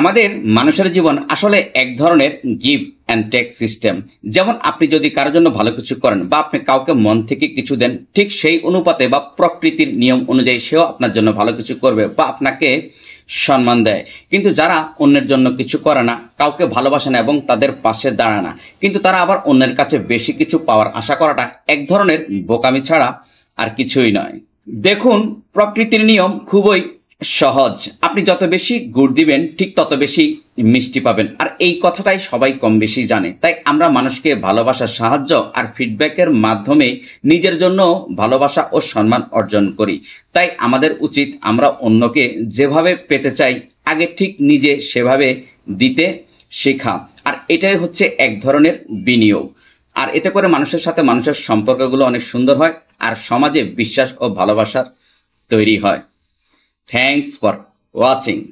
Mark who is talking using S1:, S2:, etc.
S1: আমাদের মানুষের জীবন আসলে এক ধরনের গিভ অ্যান্ড টেক সিস্টেম। যেমন আপনি যদি কারোর জন্য ভালো কিছু করেন বা আপনি কাউকে মন থেকে কিছু দেন, ঠিক সেই অনুপাতে বা প্রকৃতির নিয়ম অনুযায়ী সেও আপনার জন্য ভালো কিছু করবে বা আপনাকে সম্মান দেয়। কিন্তু যারা অন্যের জন্য কিছু করে না, কাউকে ভালোবাসে না এবং তাদের পাশে দাঁড়ায় না, কিন্তু তারা আবার অন্যের কাছে বেশি কিছু পাওয়ার আশা করাটা এক ধরনের বোকামি ছাড়া আর কিছুই নয়। দেখুন, প্রকৃতির নিয়ম খুবই সহজ। আপনি যত বেশি গুড় দিবেন ঠিক তত বেশি মিষ্টি পাবেন, আর এই কথাটাই সবাই কম বেশি জানে। তাই আমরা মানুষকে ভালোবাসার সাহায্য আর ফিডব্যাকের মাধ্যমে নিজের জন্য ভালোবাসা ও সম্মান অর্জন করি। তাই আমাদের উচিত আমরা অন্যকে যেভাবে পেতে চাই আগে ঠিক নিজে সেভাবে দিতে শেখা। আর এটাই হচ্ছে এক ধরনের বিনিয়োগ। আর এতে করে মানুষের সাথে মানুষের সম্পর্কগুলো অনেক সুন্দর হয় আর সমাজে বিশ্বাস ও ভালোবাসার তৈরি হয়। Thanks for watching.